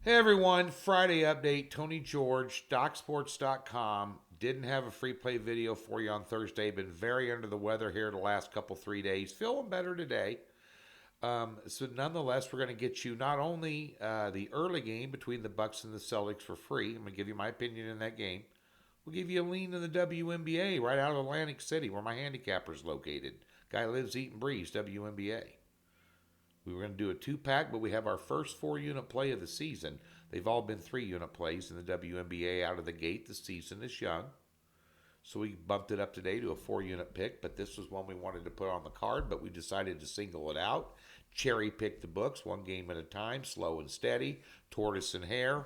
Hey everyone, Friday update. Tony George, DocSports.com. Didn't have a free play video for you on Thursday. Been very under the weather here the last couple 3 days. Feeling better today. So nonetheless, we're going to get you not only the early game between the Bucks and the Celtics for free. I'm going to give you my opinion in that game. We'll give you a lean in the WNBA right out of Atlantic City, where my handicapper's located. Guy lives, eat, and breathes WNBA. We were going to do a two-pack, but we have our first four-unit play of the season. They've all been three-unit plays in the WNBA out of the gate. The season is young. So we bumped it up today to a four-unit pick, but this was one we wanted to put on the card, but we decided to single it out. Cherry-pick the books, one game at a time, slow and steady, tortoise and hare,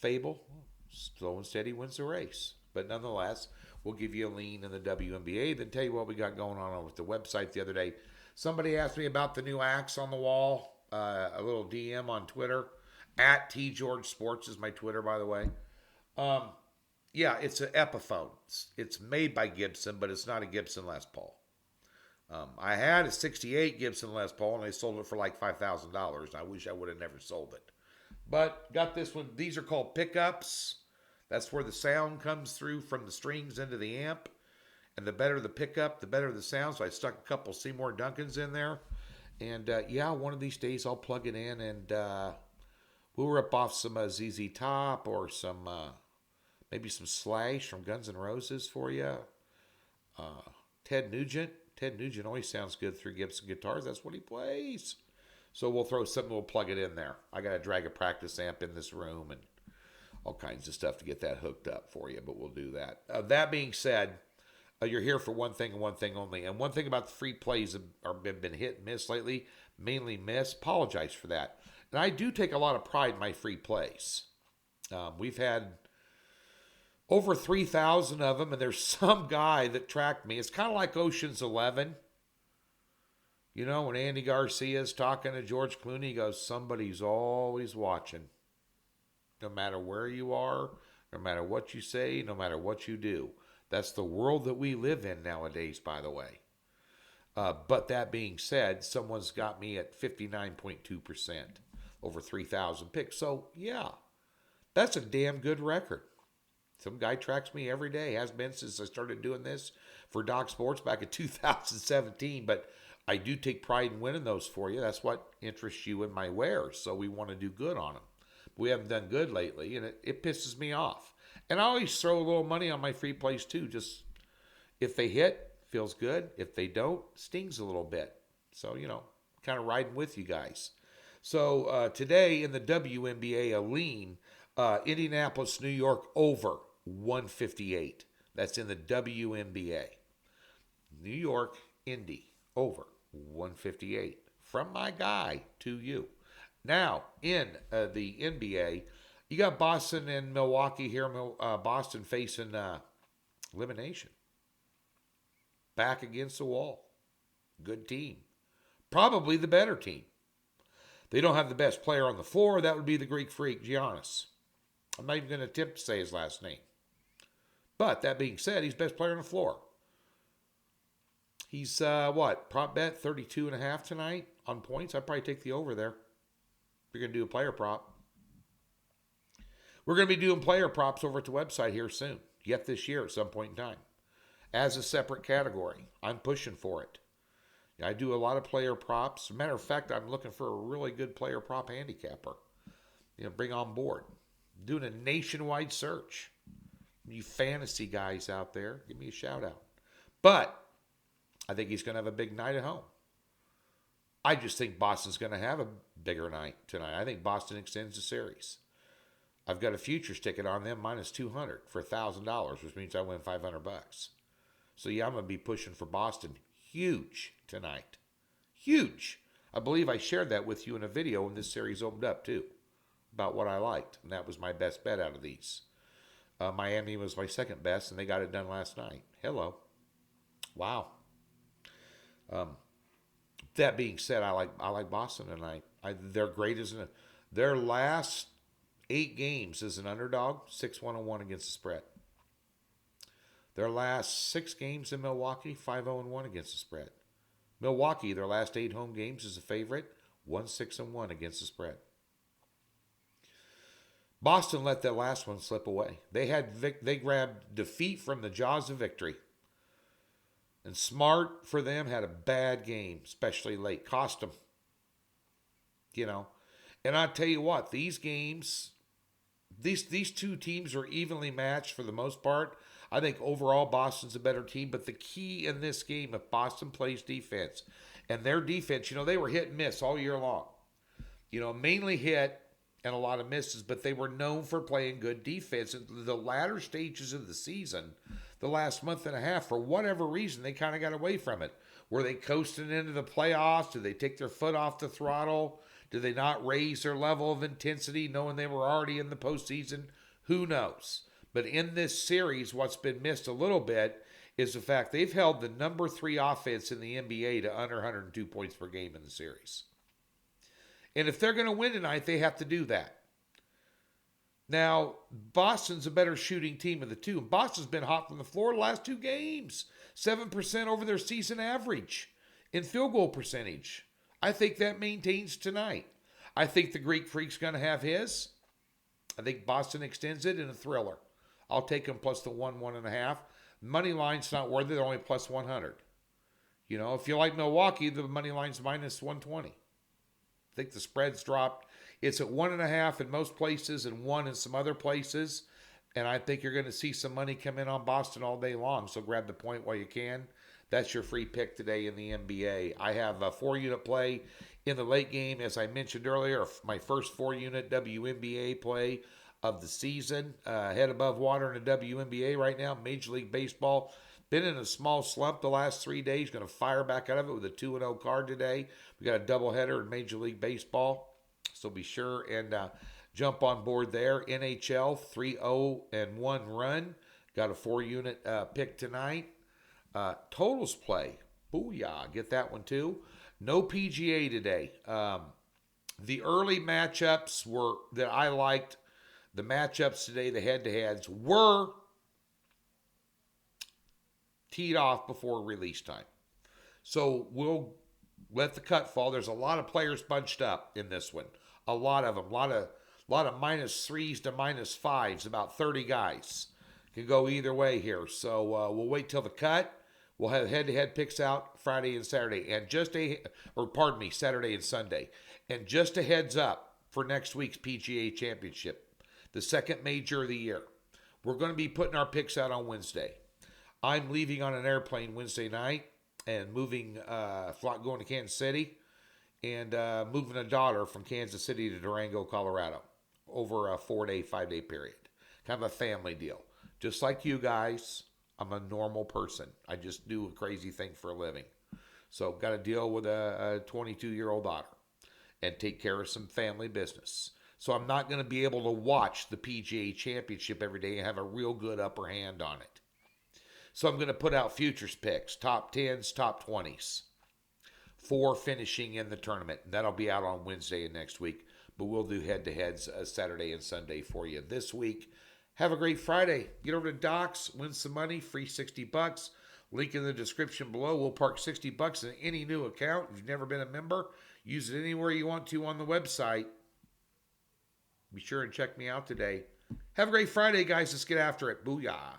fable, slow and steady wins the race. But nonetheless, we'll give you a lean in the WNBA, then tell you what we got going on with the website the other day. Somebody asked me about the new axe on the wall, a little DM on Twitter. At TGeorgeSports is my Twitter, by the way. Yeah, it's an Epiphone. It's made by Gibson, but it's not a Gibson Les Paul. I had a 68 Gibson Les Paul, and they sold it for like $5,000. I wish I would have never sold it. But got this one. These are called pickups. That's where the sound comes through from the strings into the amp. And the better the pickup, the better the sound. So I stuck a couple Seymour Duncans in there. And one of these days I'll plug it in and we'll rip off some ZZ Top or some maybe some Slash from Guns N' Roses for you. Ted Nugent. Ted Nugent always sounds good through Gibson guitars. That's what he plays. So we'll throw something, we'll plug it in there. I got to drag a practice amp in this room and all kinds of stuff to get that hooked up for you, but we'll do that. That being said, you're here for one thing and one thing only. And one thing about the free plays have been hit and miss lately, mainly miss. Apologize for that. And I do take a lot of pride in my free plays. We've had over 3,000 of them, and there's some guy that tracked me. It's kind of like Ocean's 11. You know, when Andy Garcia's talking to George Clooney, he goes, somebody's always watching. No matter where you are, no matter what you say, no matter what you do. That's the world that we live in nowadays, by the way. But that being said, someone's got me at 59.2%, over 3,000 picks. So, yeah, that's a damn good record. Some guy tracks me every day. Has been since I started doing this for Doc Sports back in 2017. But I do take pride in winning those for you. That's what interests you in my wares. So we want to do good on them. But we haven't done good lately, and it pisses me off. And I always throw a little money on my free plays too. Just if they hit, feels good. If they don't, stings a little bit. So, kind of riding with you guys. So today in the WNBA, a lean, Indianapolis, New York over 158. That's in the WNBA. New York, Indy, over 158. From my guy to you. Now, in the NBA, you got Boston and Milwaukee here. Boston facing elimination. Back against the wall. Good team. Probably the better team. They don't have the best player on the floor. That would be the Greek freak, Giannis. I'm not even going to attempt to say his last name. But that being said, he's best player on the floor. He's, prop bet 32.5 tonight on points. I'd probably take the over there. You're going to do a player prop. We're going to be doing player props over at the website here soon. Yet this year at some point in time. As a separate category. I'm pushing for it. I do a lot of player props. As a matter of fact, I'm looking for a really good player prop handicapper. Bring on board. Doing a nationwide search. You fantasy guys out there, give me a shout out. But I think he's going to have a big night at home. I just think Boston's going to have a bigger night tonight. I think Boston extends the series. I've got a futures ticket on them minus 200 for $1,000, which means I win $500. So yeah, I'm going to be pushing for Boston huge tonight. Huge. I believe I shared that with you in a video when this series opened up too, about what I liked, and that was my best bet out of these. Miami was my second best, and they got it done last night. Hello. Wow. That being said, I like Boston tonight. They're great as their last 8 games as an underdog, 6-1-1 against the spread. Their last 6 games in Milwaukee, 5-0-1 against the spread. Milwaukee, their last 8 home games as a favorite, 1-6-1 against the spread. Boston let that last one slip away. They grabbed defeat from the jaws of victory. And Smart, for them, had a bad game, especially late. Cost them. You know. And I tell you what, these games, these two teams are evenly matched for the most part. I think overall Boston's a better team, but the key in this game, if Boston plays defense, and their defense, they were hit and miss all year long. Mainly hit and a lot of misses, but they were known for playing good defense. In the latter stages of the season, the last month and a half, for whatever reason, they kind of got away from it. Were they coasting into the playoffs? Did they take their foot off the throttle? Did they not raise their level of intensity knowing they were already in the postseason? Who knows? But in this series, what's been missed a little bit is the fact they've held the number 3 offense in the NBA to under 102 points per game in the series. And if they're going to win tonight, they have to do that. Now, Boston's a better shooting team of the two. Boston's been hot from the floor the last 2 games. 7% over their season average in field goal percentage. I think that maintains tonight. I think the Greek Freak's going to have his. I think Boston extends it in a thriller. I'll take them plus the 1.5. Money line's not worth it. They're only plus 100. If you like Milwaukee, the money line's minus 120. I think the spread's dropped. It's at 1.5 in most places and 1 in some other places. And I think you're going to see some money come in on Boston all day long. So grab the point while you can. That's your free pick today in the NBA. I have a 4-unit play in the late game, as I mentioned earlier. My first 4-unit WNBA play of the season. Head above water in the WNBA right now. Major League Baseball. Been in a small slump the last 3 days. Going to fire back out of it with a 2-0 card today. We got a doubleheader in Major League Baseball. So be sure and jump on board there. NHL 3-0-1 run. Got a 4-unit pick tonight. Totals play. Booyah. Get that one too. No PGA today. The early matchups that I liked. The matchups today, the head-to-heads, were teed off before release time. So we'll let the cut fall. There's a lot of players bunched up in this one. A lot of them. A lot of -3s to -5s. About 30 guys. Can go either way here. So we'll wait till the cut. We'll have head-to-head picks out Friday and Saturday. And Saturday and Sunday. And just a heads up for next week's PGA Championship. The second major of the year. We're going to be putting our picks out on Wednesday. I'm leaving on an airplane Wednesday night and going to Kansas City and moving a daughter from Kansas City to Durango, Colorado over a 5-day period. Kind of a family deal. Just like you guys, I'm a normal person. I just do a crazy thing for a living. So got to deal with a 22-year-old daughter and take care of some family business. So I'm not going to be able to watch the PGA Championship every day and have a real good upper hand on it. So I'm going to put out futures picks, top 10s, top 20s, for finishing in the tournament. That'll be out on Wednesday and next week. But we'll do head-to-heads Saturday and Sunday for you this week. Have a great Friday. Get over to Docs, win some money, free $60. Link in the description below. We'll park $60 in any new account. If you've never been a member, use it anywhere you want to on the website. Be sure and check me out today. Have a great Friday, guys. Let's get after it. Booyah.